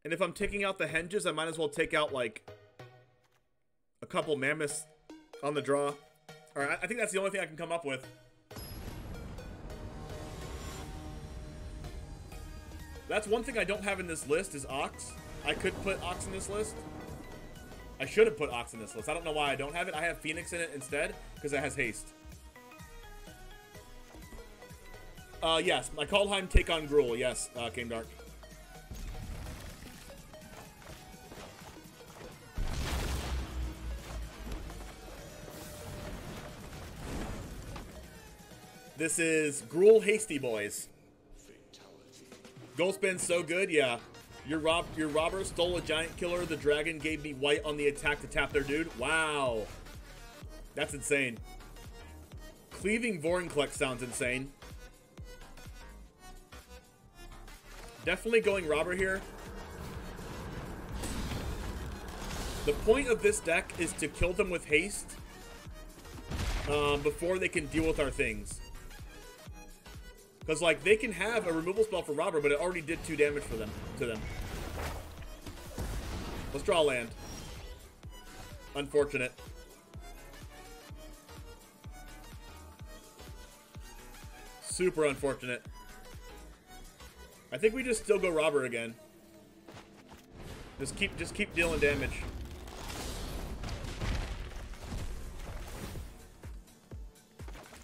And if I'm taking out the henges, I might as well take out like a couple mammoths on the draw. Alright, I think that's the only thing I can come up with. That's one thing I don't have in this list is Ox. I could put Ox in this list. I should have put Ox in this list. I don't know why I don't have it. I have Phoenix in it instead because it has haste. Yes, my Kaldheim take on Gruul. Yes, Came Dark. This is Gruul Hasty Boys. Goal spin's so good, yeah. Your robber stole a giant killer. The dragon gave me white on the attack to tap their dude. Wow. That's insane. Cleaving Vorinclex sounds insane. Definitely going robber here. The point of this deck is to kill them with haste before they can deal with our things. Because, like, they can have a removal spell for Robber, but it already did 2 damage to them. Let's draw land. Unfortunate. Super unfortunate. I think we just still go Robber again. Just keep dealing damage.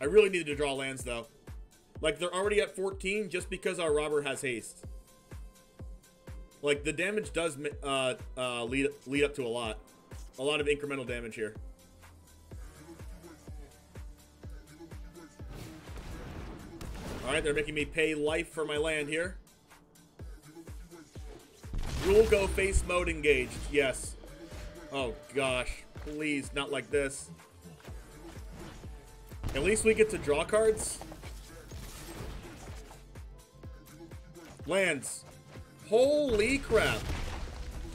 I really needed to draw lands, though. Like, they're already at 14 just because our Robber has haste. Like, the damage does lead up to a lot. A lot of incremental damage here. Alright, they're making me pay life for my land here. Gruul go face mode engaged. Yes. Oh, gosh. Please, not like this. At least we get to draw cards. Lands. Holy crap.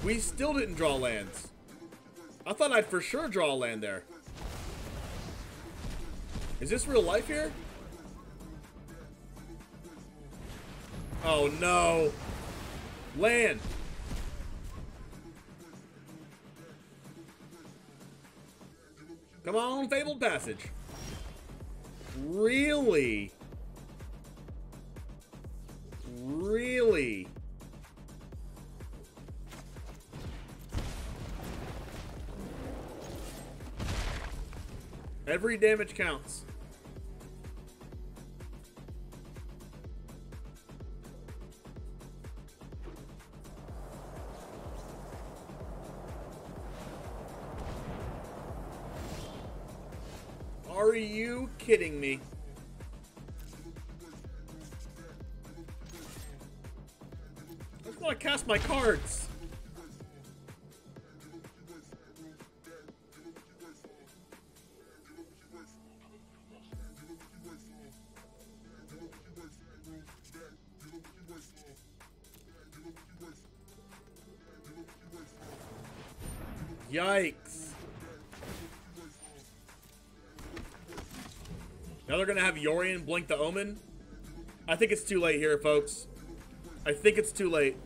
We still didn't draw lands. I thought I'd for sure draw a land there. Is this real life here? Oh no. Land. Come on, Fabled Passage. Really? Really? Every damage counts. Are you kidding me? I just want to cast my cards. Yikes. Now they're going to have Yorion blink the Omen. I think it's too late here, folks. I think it's too late.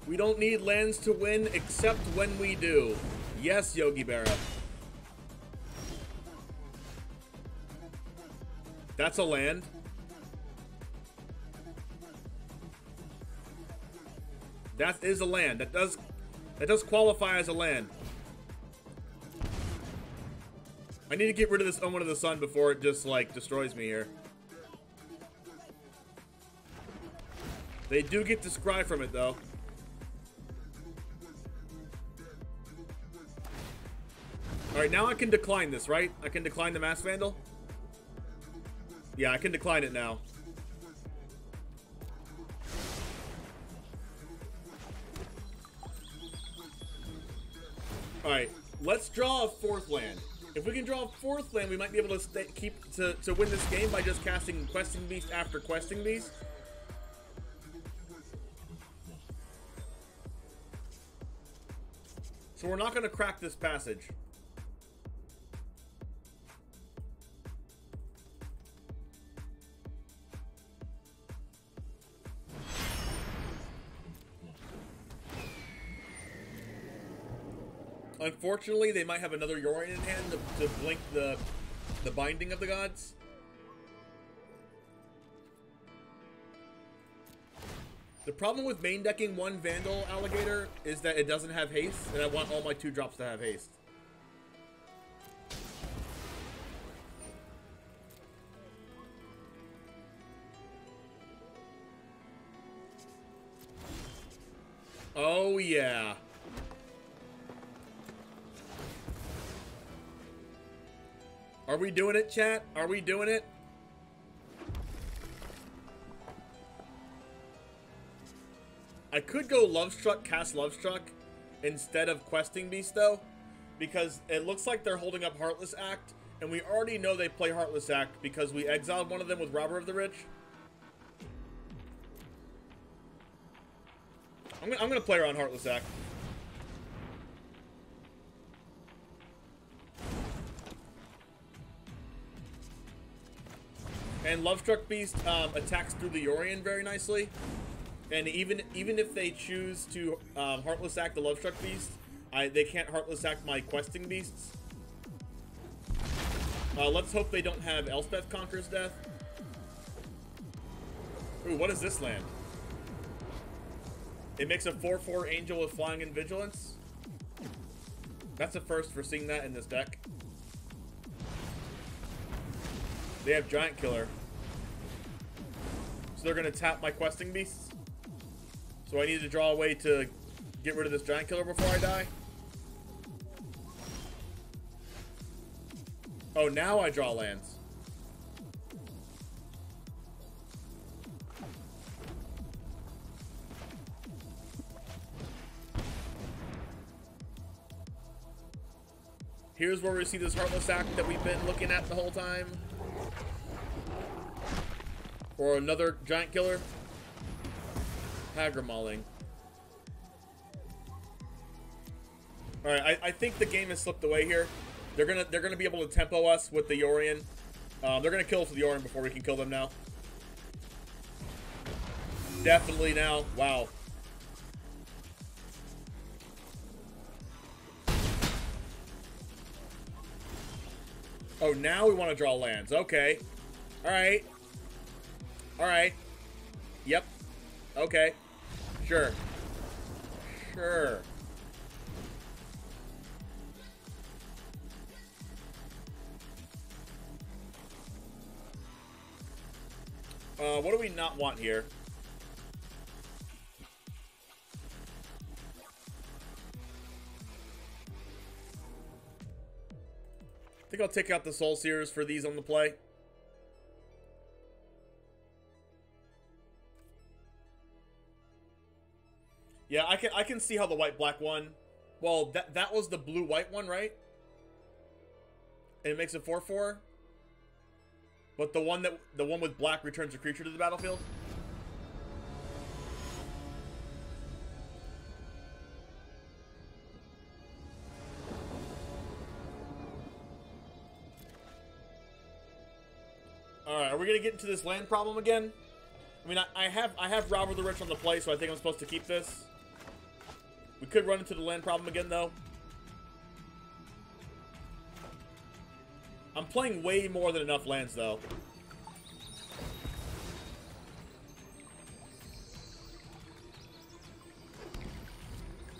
We don't need lands to win, except when we do. Yes, Yogi Berra. That's a land. That is a land. That does qualify as a land. I need to get rid of this Omen of the Sun before it just, like, destroys me here. They do get to scry from it, though. Alright, now I can decline this, right? I can decline the Mass Vandal? Yeah, I can decline it now. Alright, let's draw a fourth land. If we can draw a fourth land, we might be able to to win this game by just casting Questing Beast after Questing Beast. So we're not going to crack this passage. Unfortunately, they might have another Yorion in hand to blink the binding of the gods. The problem with main decking one Vandal Alligator is that it doesn't have haste, and I want all my 2-drops to have haste. Oh yeah. Are we doing it, chat? Are we doing it? I could go Lovestruck, cast Lovestruck instead of Questing Beast, though, because it looks like they're holding up Heartless Act, and we already know they play Heartless Act because we exiled one of them with Robber of the Rich. I'm gonna play around Heartless Act. And Lovestruck Beast attacks through the Yorion very nicely. And even if they choose to Heartless Act the Lovestruck Beast, they can't Heartless Act my Questing Beasts. Let's hope they don't have Elspeth Conqueror's Death. Ooh, what is this land? It makes a 4/4 Angel with Flying and Vigilance. That's a first for seeing that in this deck. They have Giant Killer. So they're going to tap my Questing Beasts. So I need to draw a way to get rid of this Giant Killer before I die. Oh, now I draw lands. Here's where we see this Heartless Act that we've been looking at the whole time. Or another Giant Killer. Hagra-Mauling. Alright, I think the game has slipped away here. They're gonna be able to tempo us with the Yorion. They're gonna kill us with the Yorion before we can kill them now. Definitely now. Wow. Oh, now we want to draw lands. Okay. Alright. Alright. Yep. Okay. Sure. Sure. What do we not want here? I think I'll take out the Soul Seers for these on the play. Yeah, I can see how the white-black one... Well, that was the blue-white one, right? And it makes it 4/4? But the one with black returns a creature to the battlefield? Alright, are we gonna get into this land problem again? I mean, I have Robber the Rich on the play, so I think I'm supposed to keep this. We could run into the land problem again, though. I'm playing way more than enough lands, though.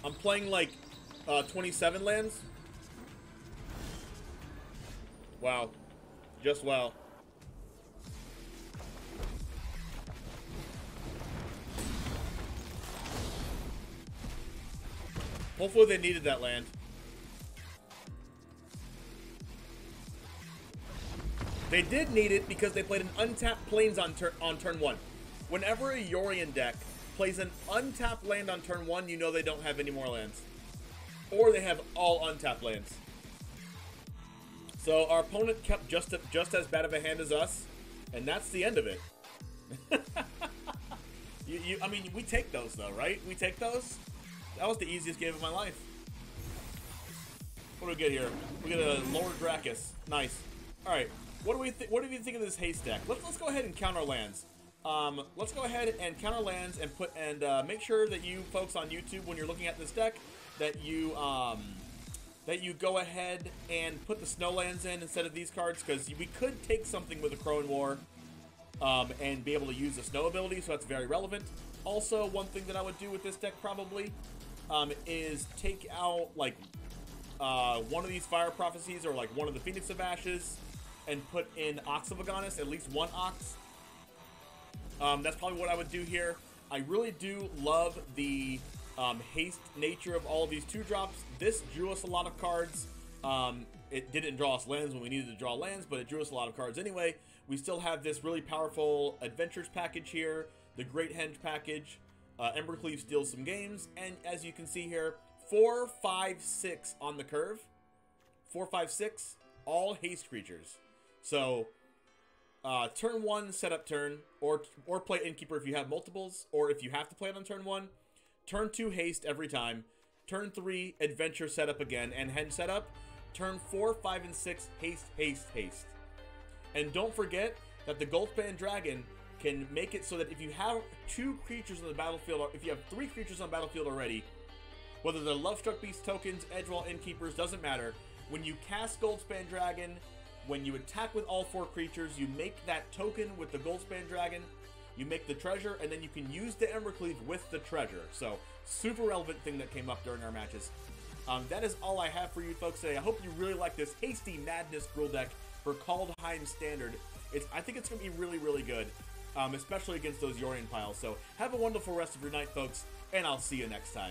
I'm playing, like, 27 lands. Wow. Just wow. Hopefully they needed that land. They did need it because they played an untapped plains on turn 1. Whenever a Yorion deck plays an untapped land on turn 1, you know they don't have any more lands. Or they have all untapped lands. So our opponent kept just as bad of a hand as us, and that's the end of it. I mean, we take those though, right? We take those. That was the easiest game of my life. What do we get here? We get a lower Dracus. Nice. All right. What do we think of this Haste deck? Let's go ahead and count our lands. Let's go ahead and count our lands and make sure that you folks on YouTube, when you're looking at this deck, that you go ahead and put the snow lands in instead of these cards, because we could take something with a Crone War and be able to use the snow ability, so that's very relevant. Also, one thing that I would do with this deck probably is take out like one of these Fire Prophecies or like one of the Phoenix of Ashes and put in Ox of Agonis, at least one Ox. That's probably what I would do here. I really do love the haste nature of all of these 2-drops. This drew us a lot of cards. It didn't draw us lands when we needed to draw lands, but it drew us a lot of cards anyway. We still have this really powerful Adventures package here, the Great Henge package. Embercleave steals some games, and as you can see here, 4, 5, 6 on the curve. 4, 5, 6, all haste creatures. So, turn 1, setup turn, or play Innkeeper if you have multiples, or if you have to play it on turn 1. Turn 2, haste every time. Turn 3, adventure setup again, and henge setup. Turn 4, 5, and 6, haste, haste, haste. And don't forget that the Goldspan Dragon can make it so that if you have 2 creatures on the battlefield, or if you have 3 creatures on the battlefield already, whether they're Lovestruck Beast tokens, Edgewall Innkeepers, doesn't matter. When you cast Goldspan Dragon, when you attack with all 4 creatures, you make that token with the Goldspan Dragon, you make the treasure, and then you can use the Embercleave with the treasure. So, super relevant thing that came up during our matches. That is all I have for you folks today. I hope you really like this Hasty Madness Gruul deck for Kaldheim Standard. I think it's going to be really, really good. Especially against those Yorion piles. So have a wonderful rest of your night, folks, and I'll see you next time.